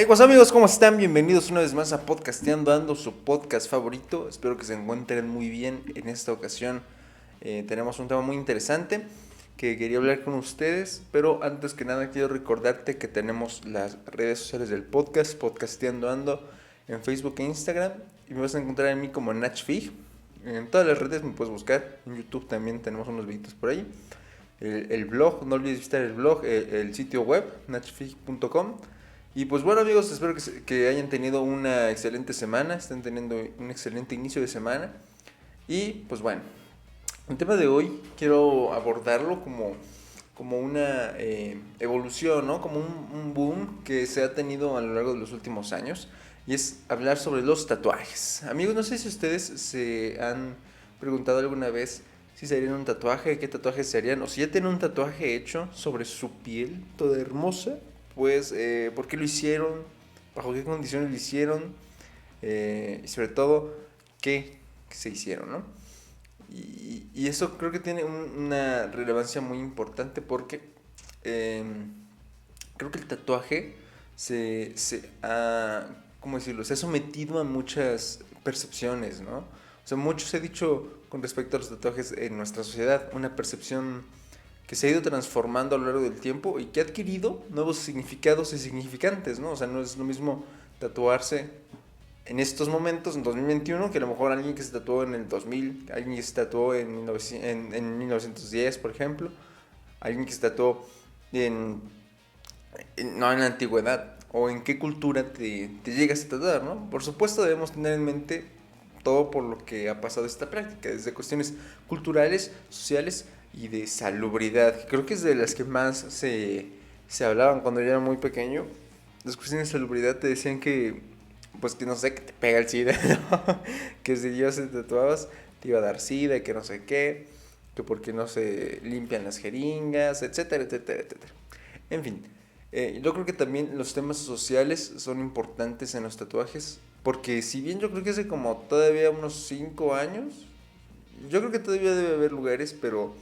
Hey, what's up, amigos, ¿cómo están? Bienvenidos una vez más a Podcasteando Ando, su podcast favorito. Espero que se encuentren muy bien. En esta ocasión tenemos un tema muy interesante que quería hablar con ustedes, pero antes que nada quiero recordarte que tenemos las redes sociales del podcast, Podcasteando Ando, en Facebook e Instagram, y me vas a encontrar en mí como Nachfig. En todas las redes me puedes buscar, en YouTube también tenemos unos videitos por ahí. El blog, no olvides visitar el blog, el sitio web, nachfig.com. Y pues bueno, amigos, espero que hayan tenido una excelente semana, estén teniendo un excelente inicio de semana. Y pues bueno, el tema de hoy quiero abordarlo como una evolución, ¿no? Como un boom que se ha tenido a lo largo de los últimos años. Y es hablar sobre los tatuajes. Amigos, no sé si ustedes se han preguntado alguna vez si se harían un tatuaje, qué tatuajes se harían, o si ya tienen un tatuaje hecho sobre su piel toda hermosa, pues por qué lo hicieron, bajo qué condiciones lo hicieron, y sobre todo qué se hicieron, ¿no? Y eso creo que tiene una relevancia muy importante porque eh, creo que el tatuaje se ha, ¿cómo decirlo? Se ha sometido a muchas percepciones, ¿no? O sea, mucho se ha dicho con respecto a los tatuajes en nuestra sociedad, una percepción que se ha ido transformando a lo largo del tiempo y que ha adquirido nuevos significados y significantes, ¿no? O sea, no es lo mismo tatuarse en estos momentos, en 2021, que a lo mejor alguien que se tatuó en el 2000, alguien que se tatuó en 1910, por ejemplo, alguien que se tatuó en, no en la antigüedad, o en qué cultura te llegas a tatuar, ¿no? Por supuesto debemos tener en mente todo por lo que ha pasado esta práctica, desde cuestiones culturales, sociales y de salubridad, que creo que es de las que más se hablaban cuando yo era muy pequeño. Las cuestiones de salubridad te decían que, pues que no sé, que te pega el SIDA, ¿no? Que si yo se tatuabas te iba a dar SIDA, que no sé qué, que porque no se limpian las jeringas, etcétera, etcétera, etcétera. En fin, yo creo que también los temas sociales son importantes en los tatuajes, porque si bien yo creo que hace como todavía unos 5 años, yo creo que todavía debe haber lugares, pero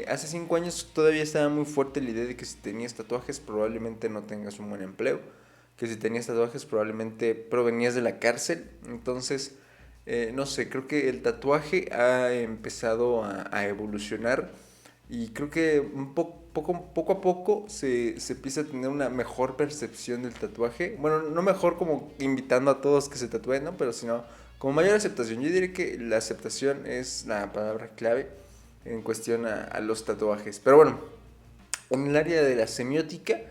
hace 5 años todavía estaba muy fuerte la idea de que si tenías tatuajes probablemente no tengas un buen empleo, que si tenías tatuajes probablemente provenías de la cárcel. Entonces, no sé, creo que el tatuaje ha empezado a evolucionar y creo que poco a poco se empieza a tener una mejor percepción del tatuaje. Bueno, no mejor como invitando a todos que se tatúen, ¿no? Pero sino como mayor aceptación. Yo diría que la aceptación es la palabra clave en cuestión a los tatuajes. Pero bueno, en el área de la semiótica,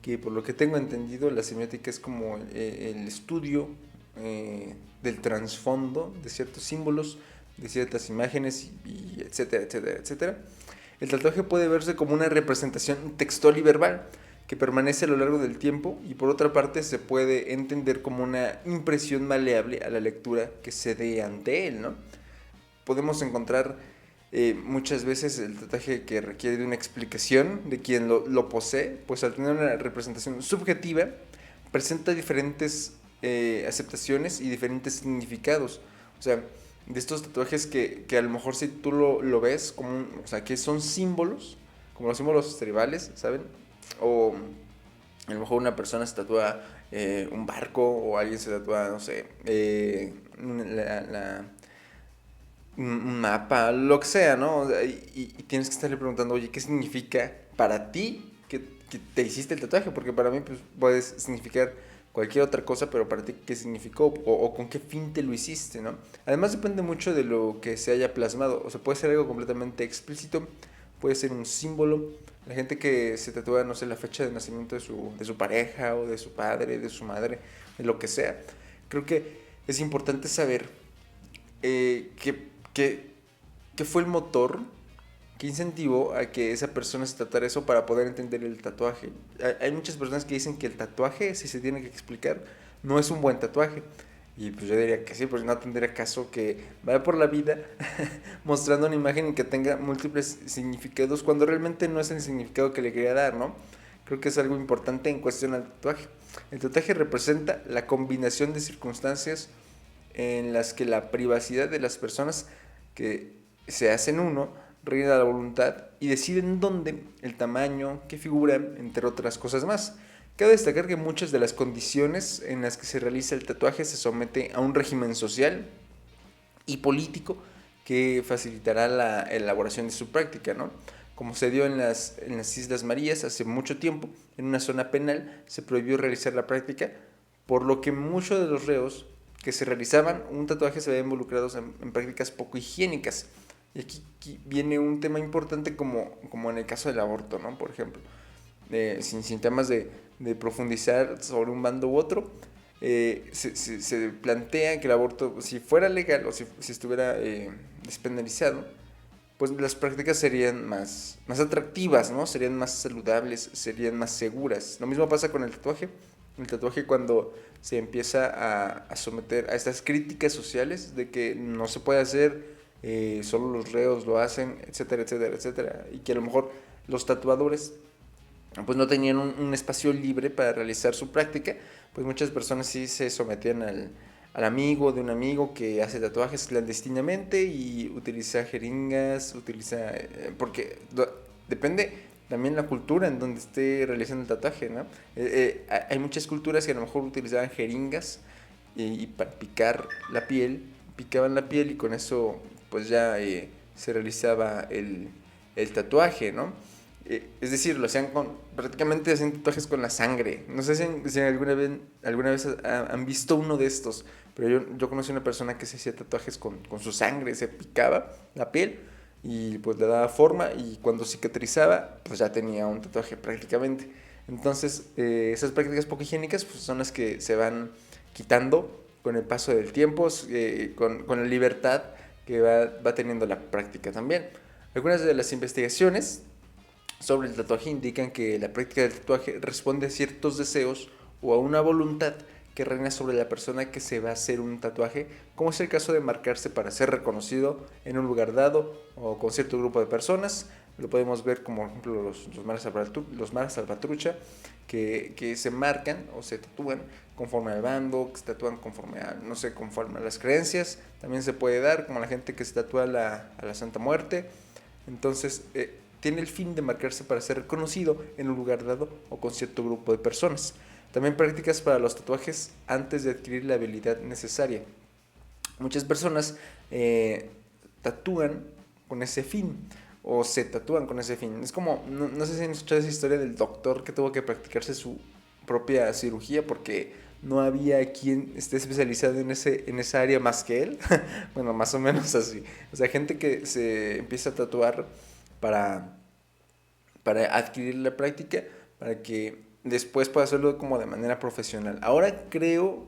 que por lo que tengo entendido, la semiótica es como el estudio del trasfondo de ciertos símbolos, de ciertas imágenes, y etcétera, etcétera, etcétera. El tatuaje puede verse como una representación textual y verbal que permanece a lo largo del tiempo, y por otra parte se puede entender como una impresión maleable a la lectura que se dé ante él, ¿no? Podemos encontrar muchas veces el tatuaje que requiere de una explicación de quien lo posee, pues al tener una representación subjetiva presenta diferentes aceptaciones y diferentes significados. O sea, de estos tatuajes que a lo mejor si tú lo ves como o sea, que son símbolos, como los símbolos tribales, ¿saben? O a lo mejor una persona se tatúa un barco, o alguien se tatúa, no sé, un mapa, lo que sea, ¿no? O sea, y tienes que estarle preguntando, oye, ¿qué significa para ti que te hiciste el tatuaje? Porque para mí pues, puede significar cualquier otra cosa, pero para ti, ¿qué significó? O con qué fin te lo hiciste, ¿no? Además depende mucho de lo que se haya plasmado. O sea, puede ser algo completamente explícito, puede ser un símbolo. La gente que se tatúa, no sé, la fecha de nacimiento de su pareja, o de su padre, de su madre, de lo que sea. Creo que es importante saber que, que fue el motor que incentivó a que esa persona se tratara eso para poder entender el tatuaje. Hay muchas personas que dicen que el tatuaje, si se tiene que explicar, no es un buen tatuaje. Y pues yo diría que sí, pues no tendría caso que vaya por la vida mostrando una imagen que tenga múltiples significados cuando realmente no es el significado que le quería dar, ¿no? Creo que es algo importante en cuestión al tatuaje. El tatuaje representa la combinación de circunstancias en las que la privacidad de las personas que se hacen uno reina la voluntad y deciden dónde, el tamaño, qué figura, entre otras cosas más. Cabe destacar que muchas de las condiciones en las que se realiza el tatuaje se somete a un régimen social y político que facilitará la elaboración de su práctica, ¿no? Como se dio en las Islas Marías hace mucho tiempo, en una zona penal se prohibió realizar la práctica, por lo que muchos de los reos que se realizaban un tatuaje se veían involucrados en prácticas poco higiénicas. Y aquí viene un tema importante como en el caso del aborto, ¿no? Por ejemplo, sin temas de profundizar sobre un bando u otro, se plantea que el aborto, si fuera legal o si estuviera despenalizado, pues las prácticas serían más atractivas, ¿no? Serían más saludables, serían más seguras. Lo mismo pasa con el tatuaje. El tatuaje, cuando se empieza a someter a estas críticas sociales de que no se puede hacer, solo los reos lo hacen, etcétera, etcétera, etcétera, y que a lo mejor los tatuadores pues no tenían un espacio libre para realizar su práctica, pues muchas personas sí se sometían al amigo de un amigo que hace tatuajes clandestinamente y utiliza jeringas, porque depende también la cultura en donde esté realizando el tatuaje, ¿no? Hay muchas culturas que a lo mejor utilizaban jeringas y para picar la piel, picaban la piel y con eso pues ya se realizaba el tatuaje, ¿no? Es decir, lo hacían prácticamente hacían tatuajes con la sangre. No sé si alguna vez han visto uno de estos, pero yo conocí una persona que se hacía tatuajes con su sangre, se picaba la piel y pues le daba forma, y cuando cicatrizaba pues ya tenía un tatuaje prácticamente. Entonces esas prácticas poco higiénicas pues son las que se van quitando con el paso del tiempo, con la libertad que va teniendo la práctica también. Algunas de las investigaciones sobre el tatuaje indican que la práctica del tatuaje responde a ciertos deseos o a una voluntad que reina sobre la persona que se va a hacer un tatuaje, como es el caso de marcarse para ser reconocido en un lugar dado o con cierto grupo de personas. Lo podemos ver como, por ejemplo, los maras salvatrucha, que se marcan o se tatúan conforme al bando, que se tatúan conforme a, no sé, conforme a las creencias. También se puede dar como la gente que se tatúa a la Santa Muerte. Entonces, tiene el fin de marcarse para ser reconocido en un lugar dado o con cierto grupo de personas. También prácticas para los tatuajes antes de adquirir la habilidad necesaria. Muchas personas tatúan con ese fin o se tatúan con ese fin. Es como, no sé si han escuchado esa historia del doctor que tuvo que practicarse su propia cirugía porque no había quien esté especializado en esa área más que él. Bueno, más o menos así. O sea, gente que se empieza a tatuar para adquirir la práctica, para que después pueda hacerlo como de manera profesional. Ahora creo,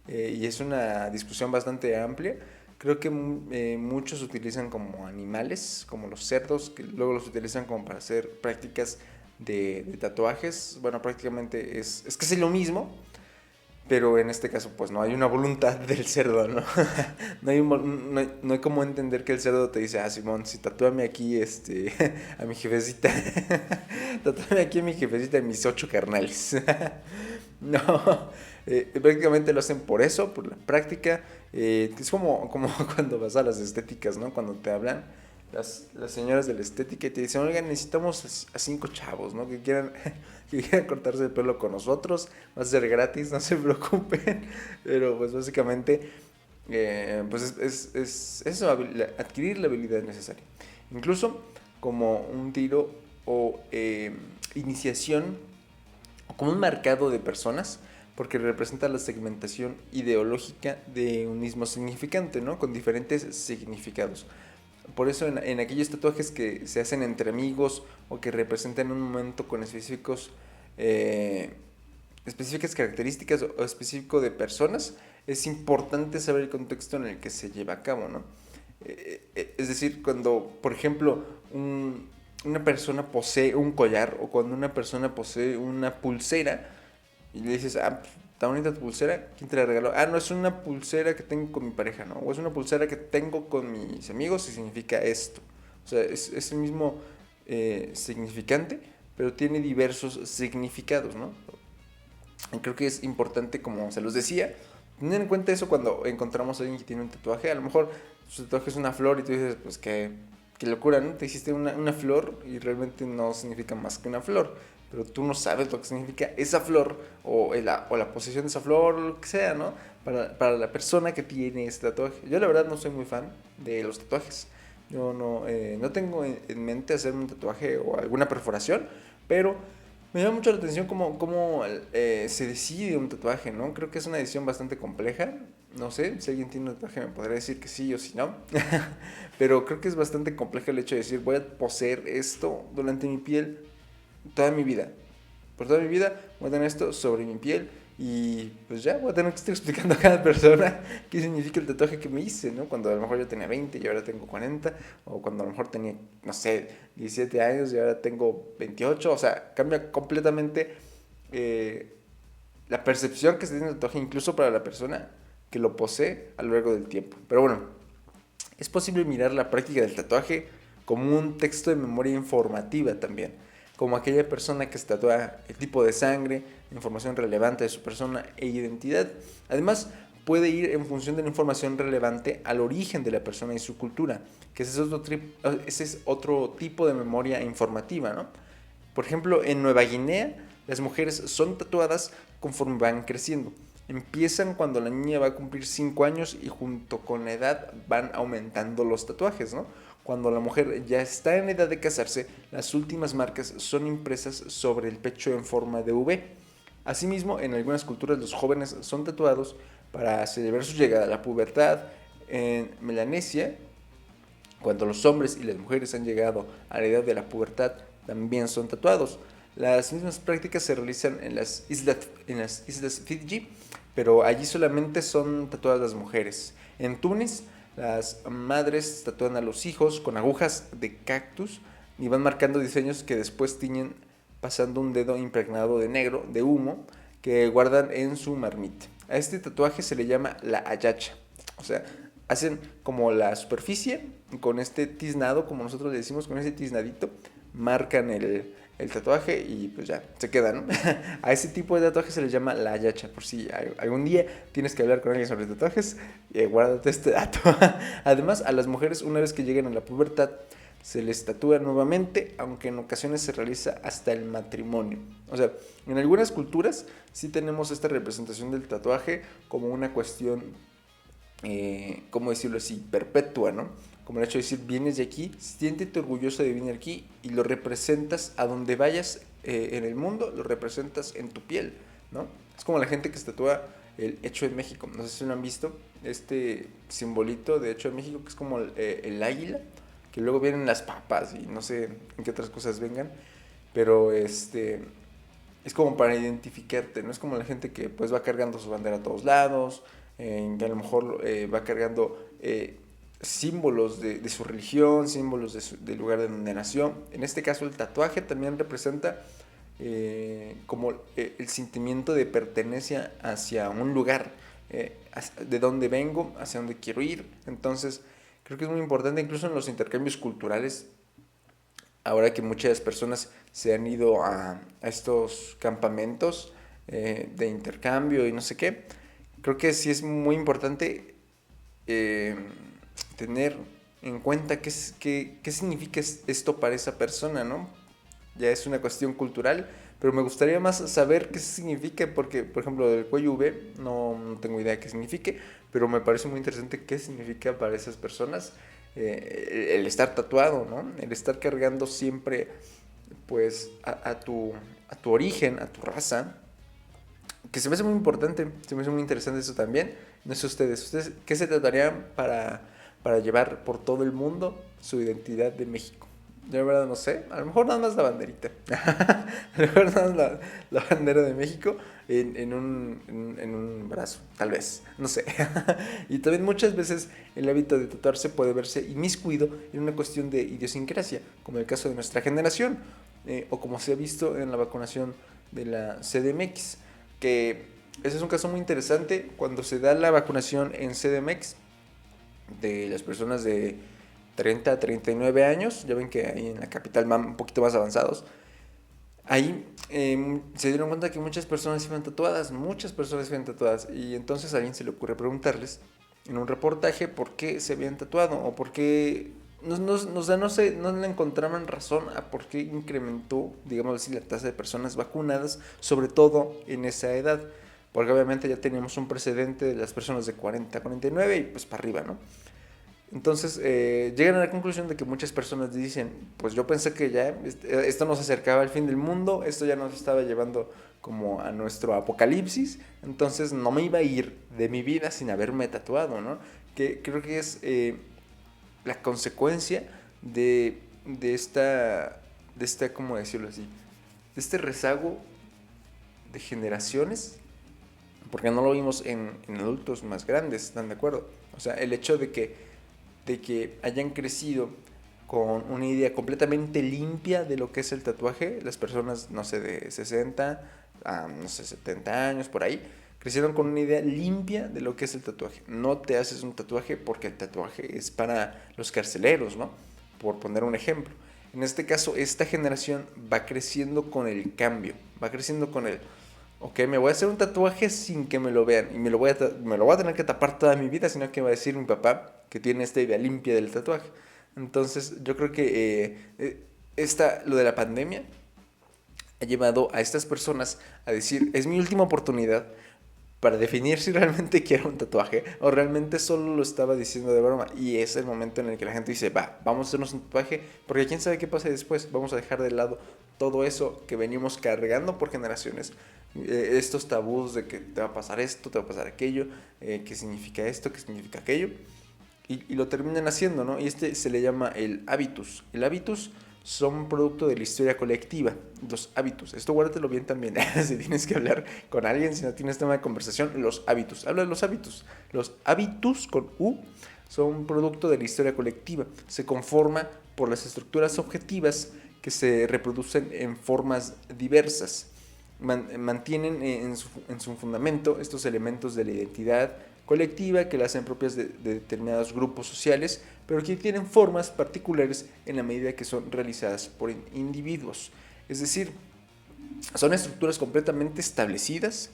y es una discusión bastante amplia, creo que muchos utilizan como animales, como los cerdos, que luego los utilizan como para hacer prácticas de tatuajes. Bueno, prácticamente es casi lo mismo, pero en este caso pues no hay una voluntad del cerdo, ¿no? No hay como entender que el cerdo te dice, Simón, si tatúame aquí a mi jefecita, tatúame aquí a mi jefecita y mis 8 carnales. No, prácticamente lo hacen por eso, por la práctica. Es como cuando vas a las estéticas, ¿no? Cuando te hablan las señoras de la estética y te dicen, oigan, necesitamos a 5 chavos, ¿no? Que quieran cortarse el pelo con nosotros, va a ser gratis, no se preocupen. Pero pues básicamente, pues es eso, adquirir la habilidad necesaria. Incluso como un tiro o iniciación, o como un marcado de personas, porque representa la segmentación ideológica de un mismo significante, ¿no? Con diferentes significados. Por eso en aquellos tatuajes que se hacen entre amigos o que representan un momento con específicas características o específico de personas, es importante saber el contexto en el que se lleva a cabo, ¿no? Es decir, cuando, por ejemplo, una persona posee un collar, o cuando una persona posee una pulsera y le dices, está bonita tu pulsera, ¿quién te la regaló? No, es una pulsera que tengo con mi pareja, ¿no? O es una pulsera que tengo con mis amigos y significa esto. O sea, es el mismo significante, pero tiene diversos significados, ¿no? Y creo que es importante, como se los decía, tener en cuenta eso cuando encontramos a alguien que tiene un tatuaje. A lo mejor su tatuaje es una flor y tú dices, pues qué locura, ¿no? Te hiciste una flor y realmente no significa más que una flor. pero tú no sabes lo que significa esa flor o la posesión de esa flor o lo que sea, ¿no? Para la persona que tiene ese tatuaje. Yo la verdad no soy muy fan de los tatuajes. Yo no tengo en mente hacer un tatuaje o alguna perforación, pero me llama mucho la atención cómo se decide un tatuaje, ¿no? Creo que es una decisión bastante compleja. No sé, si alguien tiene un tatuaje me podría decir que sí o si no. Pero creo que es bastante complejo el hecho de decir, voy a poseer esto durante mi piel toda mi vida. Por toda mi vida voy a tener esto sobre mi piel y pues ya voy a tener que estar explicando a cada persona qué significa el tatuaje que me hice, ¿no? Cuando a lo mejor yo tenía 20 y ahora tengo 40, o cuando a lo mejor tenía, no sé, 17 años y ahora tengo 28, o sea, cambia completamente la percepción que se tiene del tatuaje, incluso para la persona que lo posee a lo largo del tiempo. Pero bueno, es posible mirar la práctica del tatuaje como un texto de memoria informativa también, como aquella persona que se tatúa el tipo de sangre, información relevante de su persona e identidad. Además, puede ir en función de la información relevante al origen de la persona y su cultura, que ese es otro tipo de memoria informativa, ¿no? Por ejemplo, en Nueva Guinea, las mujeres son tatuadas conforme van creciendo. Empiezan cuando la niña va a cumplir 5 años y junto con la edad van aumentando los tatuajes, ¿no? Cuando la mujer ya está en edad de casarse, las últimas marcas son impresas sobre el pecho en forma de V. Asimismo, en algunas culturas los jóvenes son tatuados para celebrar su llegada a la pubertad. En Melanesia, cuando los hombres y las mujeres han llegado a la edad de la pubertad, también son tatuados. Las mismas prácticas se realizan en las islas Fiji, pero allí solamente son tatuadas las mujeres. En Túnez, las madres tatúan a los hijos con agujas de cactus y van marcando diseños que después tiñen pasando un dedo impregnado de negro, de humo, que guardan en su marmita. A este tatuaje se le llama la ayacha. O sea, hacen como la superficie con este tiznado, como nosotros le decimos, con ese tiznadito, marcan el tatuaje y pues ya, se queda, ¿no? A ese tipo de tatuaje se le llama la ayacha. Por si algún día tienes que hablar con alguien sobre tatuajes, guárdate este dato. Además, a las mujeres, una vez que lleguen a la pubertad, se les tatúa nuevamente, aunque en ocasiones se realiza hasta el matrimonio. O sea, en algunas culturas sí tenemos esta representación del tatuaje como una cuestión, ¿cómo decirlo así?, perpetua, ¿no? Como el hecho de decir, vienes de aquí, siéntete orgulloso de venir aquí y lo representas a donde vayas en el mundo, lo representas en tu piel, ¿no? Es como la gente que se tatúa el Hecho en México. No sé si lo han visto, este simbolito de Hecho en México, que es como el águila, que luego vienen las papas y no sé en qué otras cosas vengan, pero es como para identificarte, no es como la gente que pues va cargando su bandera a todos lados, que a lo mejor va cargando símbolos de su religión, símbolos del lugar de donde nació. En este caso el tatuaje también representa como el sentimiento de pertenencia hacia un lugar, de donde vengo, hacia donde quiero ir. Entonces creo que es muy importante, incluso en los intercambios culturales, ahora que muchas personas se han ido a estos campamentos de intercambio y no sé qué, creo que sí es muy importante tener en cuenta qué significa esto para esa persona, ¿no? Ya es una cuestión cultural, pero me gustaría más saber qué significa, porque, por ejemplo, del cuello V no tengo idea qué signifique, pero me parece muy interesante qué significa para esas personas el estar tatuado, ¿no? El estar cargando siempre, pues, a tu origen, a tu raza, que se me hace muy importante, se me hace muy interesante eso también. No sé ¿ustedes qué se tratarían para llevar por todo el mundo su identidad de México? Yo la verdad no sé, a lo mejor nada más la banderita, a lo mejor nada más la bandera de México en un brazo, tal vez, no sé. Y también muchas veces el hábito de tatuarse puede verse inmiscuido en una cuestión de idiosincrasia, como el caso de nuestra generación, o como se ha visto en la vacunación de la CDMX, que ese es un caso muy interesante. Cuando se da la vacunación en CDMX de las personas de 30 a 39 años, ya ven que ahí en la capital van un poquito más avanzados, ahí se dieron cuenta que muchas personas iban tatuadas, y entonces a alguien se le ocurre preguntarles en un reportaje por qué se habían tatuado o por qué o sea, no le encontraban razón a por qué incrementó, digamos así, la tasa de personas vacunadas, sobre todo en esa edad. Porque obviamente ya teníamos un precedente de las personas de 40 a 49 y pues para arriba, ¿no? Entonces llegan a la conclusión de que muchas personas dicen, pues yo pensé que ya esto nos acercaba al fin del mundo, esto ya nos estaba llevando como a nuestro apocalipsis, entonces no me iba a ir de mi vida sin haberme tatuado, ¿no? Que creo que es la consecuencia de esta, ¿cómo decirlo así? De este rezago de generaciones, porque no lo vimos en adultos más grandes, ¿están de acuerdo? O sea, el hecho de que hayan crecido con una idea completamente limpia de lo que es el tatuaje, las personas, no sé, de 60 a, no sé, 70 años, por ahí, crecieron con una idea limpia de lo que es el tatuaje. No te haces un tatuaje porque el tatuaje es para los carceleros, ¿no? Por poner un ejemplo. En este caso, esta generación va creciendo con el cambio, va creciendo con el, ok, me voy a hacer un tatuaje sin que me lo vean y me lo voy a tener que tapar toda mi vida, sino que va a decir mi papá que tiene esta idea limpia del tatuaje. Entonces, yo creo que lo de la pandemia ha llevado a estas personas a decir, es mi última oportunidad para definir si realmente quiero un tatuaje o realmente solo lo estaba diciendo de broma. Y es el momento en el que la gente dice, va, vamos a hacernos un tatuaje, porque quién sabe qué pasa después. Vamos a dejar de lado todo eso que venimos cargando por generaciones. Estos tabús de que te va a pasar esto, te va a pasar aquello, qué significa esto, qué significa aquello. Y lo terminan haciendo, ¿no? Y este se le llama el hábitus. El hábitus son producto de la historia colectiva, los hábitos. Esto guárdatelo bien también, si tienes que hablar con alguien, si no tienes tema de conversación, los hábitos. Habla de los hábitos. Los hábitos con U son producto de la historia colectiva. Se conforma por las estructuras objetivas que se reproducen en formas diversas. Mantienen en su fundamento estos elementos de la identidad colectiva que la hacen propias de determinados grupos sociales, pero que tienen formas particulares en la medida que son realizadas por individuos. Es decir, son estructuras completamente establecidas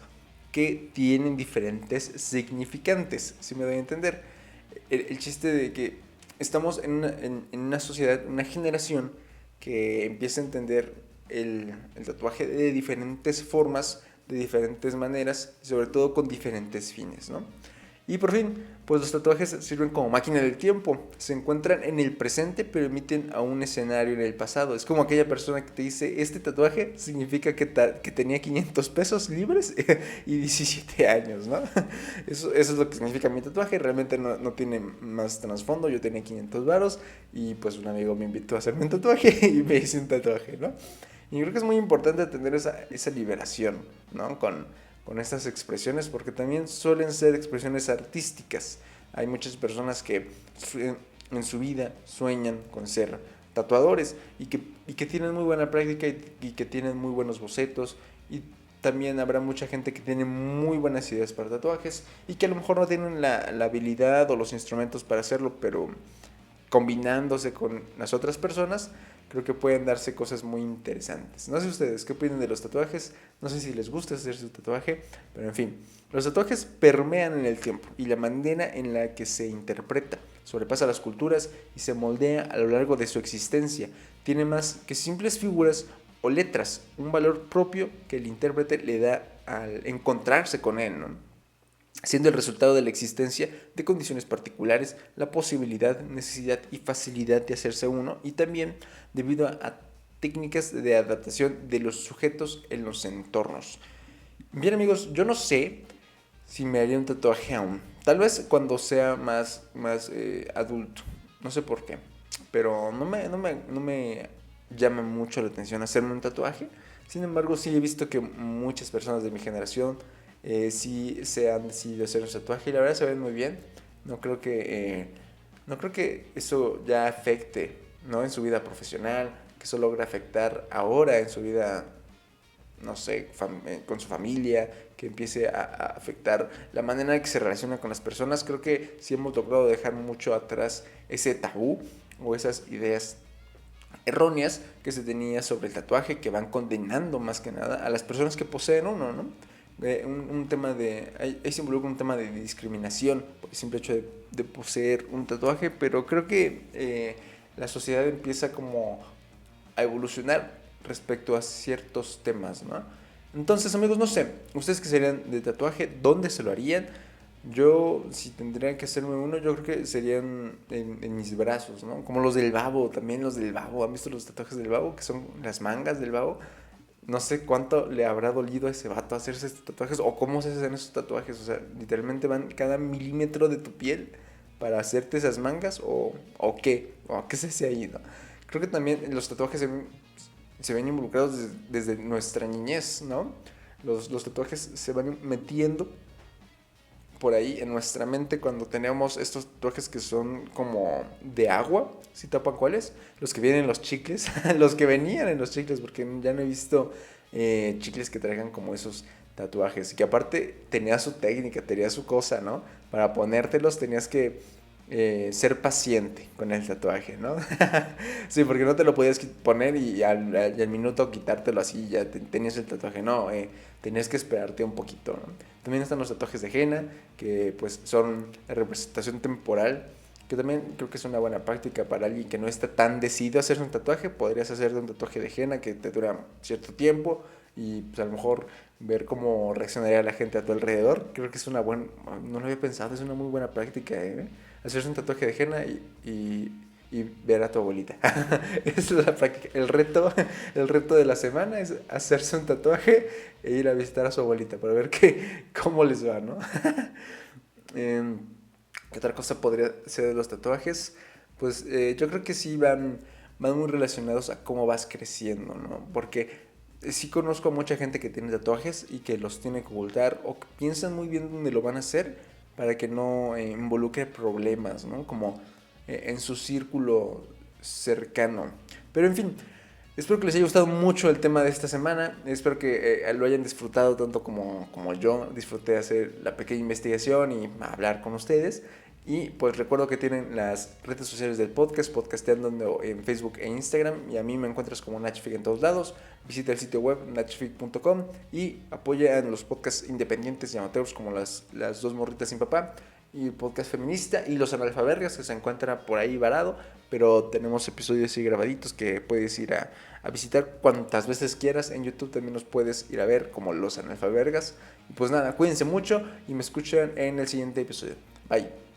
que tienen diferentes significantes, si me doy a entender. El chiste de que estamos en una sociedad, una generación que empieza a entender el tatuaje de diferentes formas, de diferentes maneras, y sobre todo con diferentes fines, ¿no? Y por fin, pues los tatuajes sirven como máquina del tiempo. Se encuentran en el presente, pero emiten a un escenario en el pasado. Es como aquella persona que te dice, este tatuaje significa que tenía 500 pesos libres y 17 años, ¿no? Eso es lo que significa mi tatuaje. Realmente no tiene más trasfondo. Yo tenía 500 varos y pues un amigo me invitó a hacerme un tatuaje y me hice un tatuaje, ¿no? Y creo que es muy importante tener esa liberación, ¿no? Con estas expresiones, porque también suelen ser expresiones artísticas. Hay muchas personas que en su vida sueñan con ser tatuadores y que tienen muy buena práctica y que tienen muy buenos bocetos, y también habrá mucha gente que tiene muy buenas ideas para tatuajes y que a lo mejor no tienen la habilidad o los instrumentos para hacerlo, pero combinándose con las otras personas, creo que pueden darse cosas muy interesantes. No sé ustedes qué opinan de los tatuajes, no sé si les gusta hacer su tatuaje, pero en fin, los tatuajes permean en el tiempo y la manera en la que se interpreta sobrepasa las culturas y se moldea a lo largo de su existencia. Tiene más que simples figuras o letras, un valor propio que el intérprete le da al encontrarse con él, ¿no? Siendo el resultado de la existencia de condiciones particulares, la posibilidad, necesidad y facilidad de hacerse uno, y también debido a técnicas de adaptación de los sujetos en los entornos. Bien amigos, yo no sé si me haría un tatuaje aún, tal vez cuando sea más adulto, no sé por qué, pero no me llama mucho la atención hacerme un tatuaje. Sin embargo, sí he visto que muchas personas de mi generación sí se han decidido hacer un tatuaje y la verdad se ven muy bien. No creo que eso ya afecte, ¿no? En su vida profesional, que eso logre afectar ahora en su vida, no sé, con su familia, que empiece a afectar la manera en que se relaciona con las personas. Creo que sí hemos logrado dejar mucho atrás ese tabú o esas ideas erróneas que se tenía sobre el tatuaje, que van condenando más que nada a las personas que poseen uno, ¿no? Un tema ahí se involucra un tema de discriminación por el simple hecho de poseer un tatuaje, pero creo que la sociedad empieza como a evolucionar respecto a ciertos temas, ¿no? Entonces, amigos, no sé, ustedes que serían de tatuaje, ¿dónde se lo harían? Yo, si tendría que hacerme uno, yo creo que serían en mis brazos, ¿no? Como los del babo, también los del babo. ¿Han visto los tatuajes del babo? Que son las mangas del babo. No sé cuánto le habrá dolido a ese vato hacerse estos tatuajes o cómo se hacen esos tatuajes. O sea, literalmente van cada milímetro de tu piel para hacerte esas mangas o qué. O qué se hace ahí, ¿no? Creo que también los tatuajes se ven involucrados desde nuestra niñez, ¿no? Los tatuajes se van metiendo por ahí en nuestra mente cuando tenemos estos tatuajes que son como de agua, ¿sí tapan cuáles? Los que vienen en los chicles, los que venían en los chicles, porque ya no he visto chicles que traigan como esos tatuajes, que aparte tenía su técnica, tenía su cosa, ¿no? Para ponértelos tenías que ser paciente con el tatuaje, ¿no? Sí, porque no te lo podías poner y al minuto quitártelo así, ya tenías el tatuaje, no, tenías que esperarte un poquito, ¿no? También están los tatuajes de henna, que pues son la representación temporal, que también creo que es una buena práctica para alguien que no está tan decidido a hacerse un tatuaje. Podrías hacerte un tatuaje de henna que te dura cierto tiempo y pues a lo mejor ver cómo reaccionaría la gente a tu alrededor. Creo que es una buena, no lo había pensado, es una muy buena práctica, ¿eh? Hacerse un tatuaje de henna y ver a tu abuelita. Esa es la práctica. El reto de la semana es hacerse un tatuaje e ir a visitar a su abuelita para ver cómo les va, ¿no? ¿Qué otra cosa podría ser de los tatuajes? Pues yo creo que sí van muy relacionados a cómo vas creciendo, ¿no? Porque sí conozco a mucha gente que tiene tatuajes y que los tiene que ocultar o que piensan muy bien dónde lo van a hacer para que no involucre problemas, ¿no? Como en su círculo cercano. Pero en fin, espero que les haya gustado mucho el tema de esta semana. Espero que lo hayan disfrutado tanto como yo disfruté hacer la pequeña investigación y hablar con ustedes. Y pues recuerdo que tienen las redes sociales del podcast, Podcasteando en Facebook e Instagram. Y a mí me encuentras como Nachfig en todos lados. Visita el sitio web nachfig.com y apoya a los podcasts independientes y amateurs como las dos morritas sin papá y el podcast feminista y los analfabergas que se encuentra por ahí varado, pero tenemos episodios así grabaditos que puedes ir a visitar cuantas veces quieras. En YouTube también nos puedes ir a ver como los analfabergas. Y pues nada, cuídense mucho y me escuchan en el siguiente episodio. Bye.